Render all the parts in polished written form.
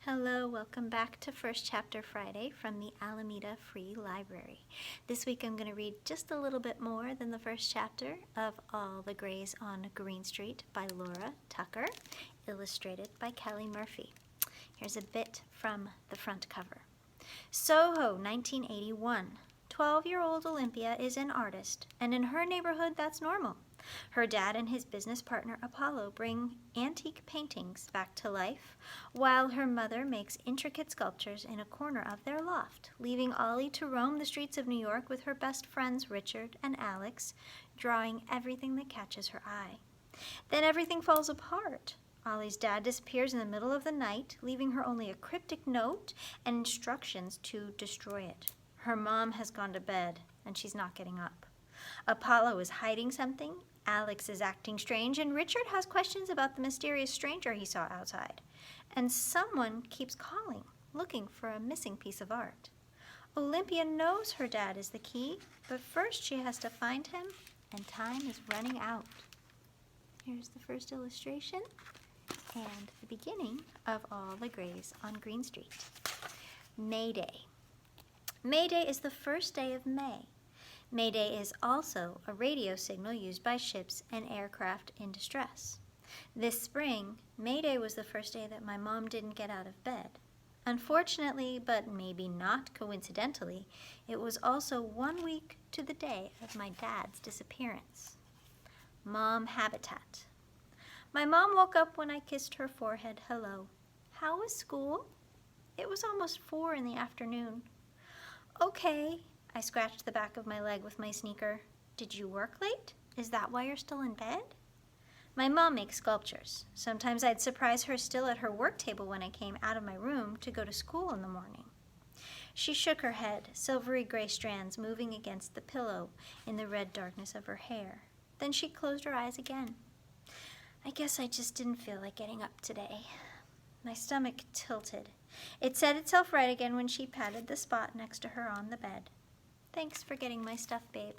Hello, welcome back to First Chapter Friday from the Alameda Free Library. This week I'm going to read just a little bit more than the first chapter of All the Grays on Greene Street by Laura Tucker, illustrated by Kelly Murphy. Here's a bit from the front cover. Soho, 1981. 12-year-old Olympia is an artist, and in her neighborhood that's normal. Her dad and his business partner Apollo bring antique paintings back to life, while her mother makes intricate sculptures in a corner of their loft, leaving Ollie to roam the streets of New York with her best friends Richard and Alex, drawing everything that catches her eye. Then everything falls apart. Ollie's dad disappears in the middle of the night, leaving her only a cryptic note and instructions to destroy it. Her mom has gone to bed, and she's not getting up. Apollo is hiding something, Alex is acting strange, and Richard has questions about the mysterious stranger he saw outside. And someone keeps calling, looking for a missing piece of art. Olympia knows her dad is the key, but first she has to find him, and time is running out. Here's the first illustration and the beginning of All the Grays on Greene Street. May Day. May Day is the first day of May. May Day is also a radio signal used by ships and aircraft in distress. This spring, May Day was the first day that my mom didn't get out of bed. Unfortunately, but maybe not coincidentally, it was also 1 week to the day of my dad's disappearance. Mom habitat. My mom woke up when I kissed her forehead hello. How was school? It was almost 4 in the afternoon. Okay. I scratched the back of my leg with my sneaker. Did you work late? Is that why you're still in bed? My mom makes sculptures. Sometimes I'd surprise her still at her work table when I came out of my room to go to school in the morning. She shook her head, silvery gray strands moving against the pillow in the red darkness of her hair. Then she closed her eyes again. I guess I just didn't feel like getting up today. My stomach tilted. It set itself right again when she patted the spot next to her on the bed. Thanks for getting my stuff, babe.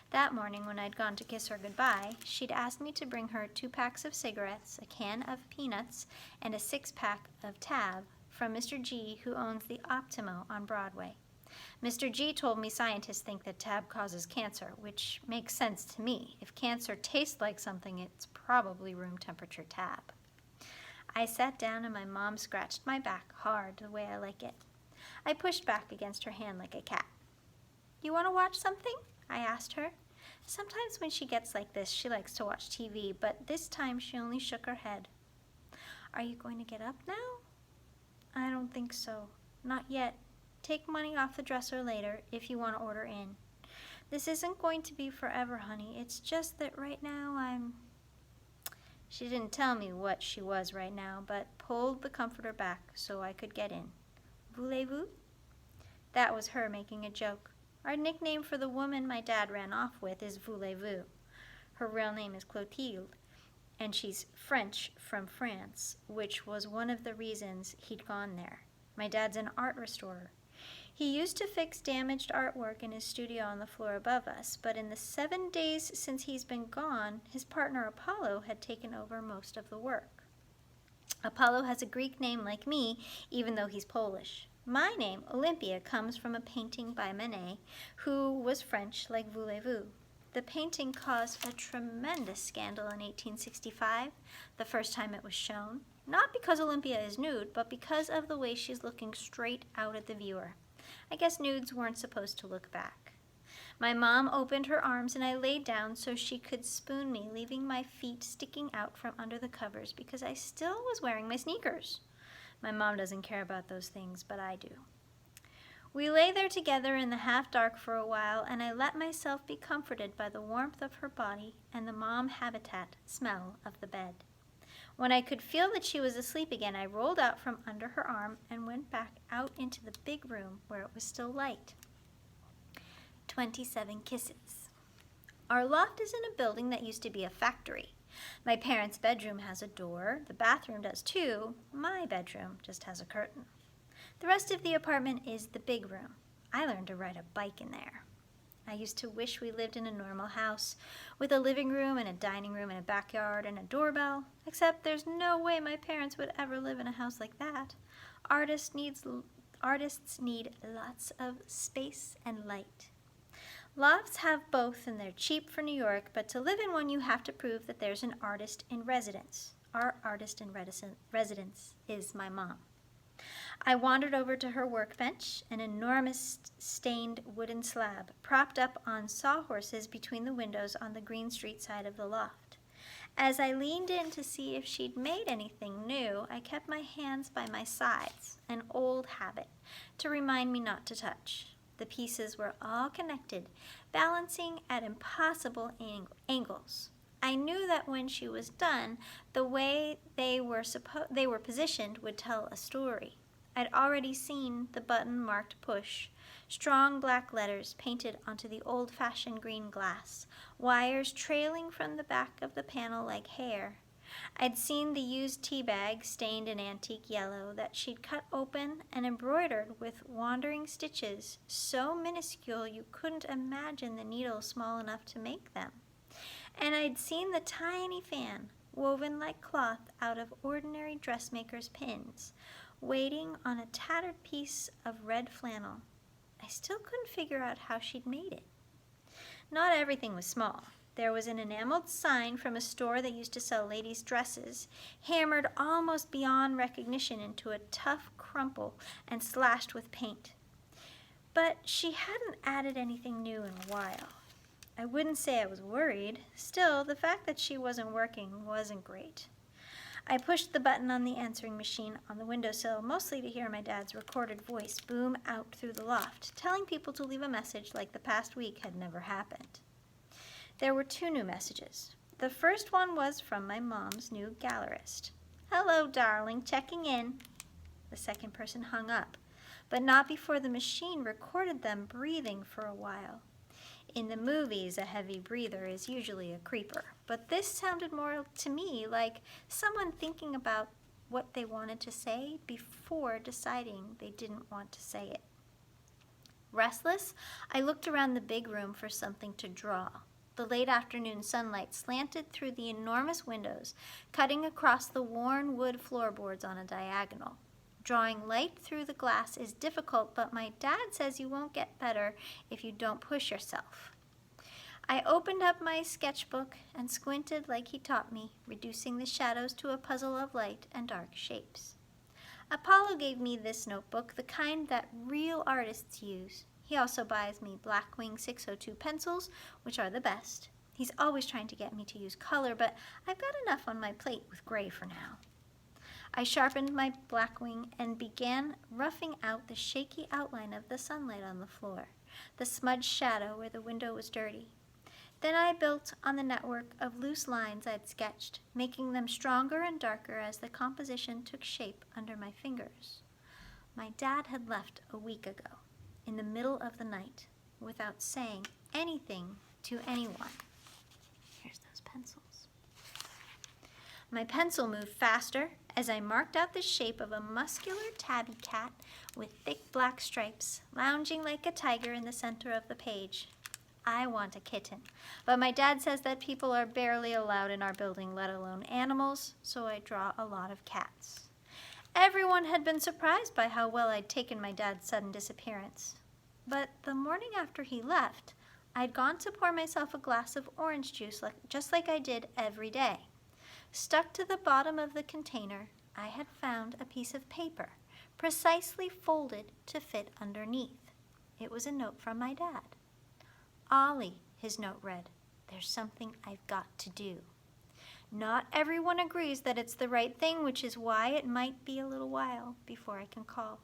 That morning when I'd gone to kiss her goodbye, she'd asked me to bring her 2 packs of cigarettes, a can of peanuts, and a 6-pack of Tab from Mr. G, who owns the Optimo on Broadway. Mr. G told me scientists think that Tab causes cancer, which makes sense to me. If cancer tastes like something, it's probably room temperature Tab. I sat down and my mom scratched my back hard the way I like it. I pushed back against her hand like a cat. You want to watch something? I asked her. Sometimes when she gets like this, she likes to watch TV, but this time she only shook her head. Are you going to get up now? I don't think so. Not yet. Take money off the dresser later if you want to order in. This isn't going to be forever, honey. It's just that right now She didn't tell me what she was right now, but pulled the comforter back so I could get in. Voulez-vous? That was her making a joke. Our nickname for the woman my dad ran off with is Voulez-vous. Her real name is Clotilde, and she's French from France, which was one of the reasons he'd gone there. My dad's an art restorer. He used to fix damaged artwork in his studio on the floor above us, but in the 7 days since he's been gone, his partner Apollo had taken over most of the work. Apollo has a Greek name like me, even though he's Polish. My name, Olympia, comes from a painting by Manet, who was French like Voulez-vous. The painting caused a tremendous scandal in 1865, the first time it was shown, not because Olympia is nude, but because of the way she's looking straight out at the viewer. I guess nudes weren't supposed to look back. My mom opened her arms and I laid down so she could spoon me, leaving my feet sticking out from under the covers because I still was wearing my sneakers. My mom doesn't care about those things, but I do. We lay there together in the half-dark for a while, and I let myself be comforted by the warmth of her body and the mom habitat smell of the bed. When I could feel that she was asleep again, I rolled out from under her arm and went back out into the big room where it was still light. 27 kisses. Our loft is in a building that used to be a factory. My parents' bedroom has a door, the bathroom does too, my bedroom just has a curtain. The rest of the apartment is the big room. I learned to ride a bike in there. I used to wish we lived in a normal house with a living room and a dining room and a backyard and a doorbell, except there's no way my parents would ever live in a house like that. Artists need lots of space and light. Lofts have both and they're cheap for New York, but to live in one you have to prove that there's an artist in residence. Our artist in residence is my mom. I wandered over to her workbench, an enormous stained wooden slab propped up on sawhorses between the windows on the Greene Street side of the loft. As I leaned in to see if she'd made anything new, I kept my hands by my sides, an old habit, to remind me not to touch. The pieces were all connected, balancing at impossible angles. I knew that when she was done, the way they were positioned would tell a story. I'd already seen the button marked push, strong black letters painted onto the old-fashioned green glass, wires trailing from the back of the panel like hair. I'd seen the used tea bag stained an antique yellow that she'd cut open and embroidered with wandering stitches so minuscule you couldn't imagine the needle small enough to make them. And I'd seen the tiny fan, woven like cloth out of ordinary dressmaker's pins, waiting on a tattered piece of red flannel. I still couldn't figure out how she'd made it. Not everything was small. There was an enameled sign from a store that used to sell ladies' dresses, hammered almost beyond recognition into a tough crumple and slashed with paint. But she hadn't added anything new in a while. I wouldn't say I was worried. Still, the fact that she wasn't working wasn't great. I pushed the button on the answering machine on the windowsill, mostly to hear my dad's recorded voice boom out through the loft, telling people to leave a message like the past week had never happened. There were 2 new messages. The first one was from my mom's new gallerist. "Hello, darling, checking in." The second person hung up, but not before the machine recorded them breathing for a while. In the movies, a heavy breather is usually a creeper, but this sounded more to me like someone thinking about what they wanted to say before deciding they didn't want to say it. Restless, I looked around the big room for something to draw. The late afternoon sunlight slanted through the enormous windows, cutting across the worn wood floorboards on a diagonal. Drawing light through the glass is difficult, but my dad says you won't get better if you don't push yourself. I opened up my sketchbook and squinted like he taught me, reducing the shadows to a puzzle of light and dark shapes. Apollo gave me this notebook, the kind that real artists use. He also buys me Blackwing 602 pencils, which are the best. He's always trying to get me to use color, but I've got enough on my plate with gray for now. I sharpened my Blackwing and began roughing out the shaky outline of the sunlight on the floor, the smudged shadow where the window was dirty. Then I built on the network of loose lines I'd sketched, making them stronger and darker as the composition took shape under my fingers. My dad had left a week ago, in the middle of the night, without saying anything to anyone. Here's those pencils. My pencil moved faster as I marked out the shape of a muscular tabby cat with thick black stripes, lounging like a tiger in the center of the page. I want a kitten, but my dad says that people are barely allowed in our building, let alone animals, so I draw a lot of cats. Everyone had been surprised by how well I'd taken my dad's sudden disappearance. But the morning after he left, I'd gone to pour myself a glass of orange juice just like I did every day. Stuck to the bottom of the container, I had found a piece of paper, precisely folded to fit underneath. It was a note from my dad. "Ollie," his note read, "there's something I've got to do. Not everyone agrees that it's the right thing, which is why it might be a little while before I can call.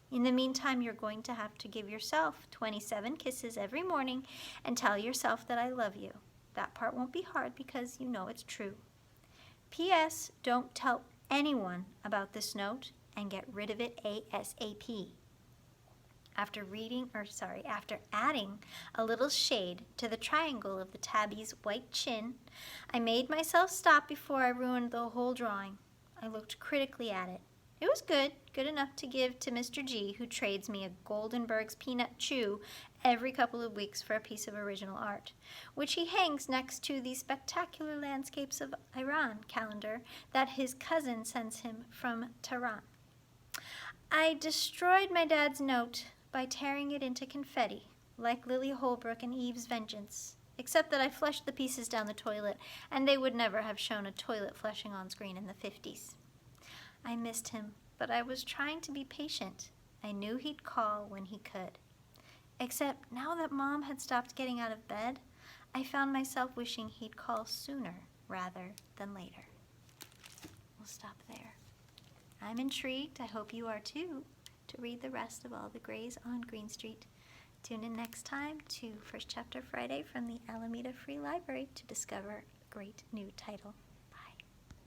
In the meantime, you're going to have to give yourself 27 kisses every morning and tell yourself that I love you. That part won't be hard because you know it's true. P.S. Don't tell anyone about this note and get rid of it ASAP." After adding a little shade to the triangle of the tabby's white chin, I made myself stop before I ruined the whole drawing. I looked critically at it. It was good enough to give to Mr. G, who trades me a Goldenberg's Peanut Chew every couple of weeks for a piece of original art, which he hangs next to the Spectacular Landscapes of Iran calendar that his cousin sends him from Tehran. I destroyed my dad's note by tearing it into confetti, like Lily Holbrook in Eve's Vengeance, except that I flushed the pieces down the toilet, and they would never have shown a toilet flushing on screen in the 50s. I missed him, but I was trying to be patient. I knew he'd call when he could. Except now that Mom had stopped getting out of bed, I found myself wishing he'd call sooner rather than later. We'll stop there. I'm intrigued, I hope you are too, to read the rest of All the Grays on Greene Street. Tune in next time to First Chapter Friday from the Alameda Free Library to discover a great new title.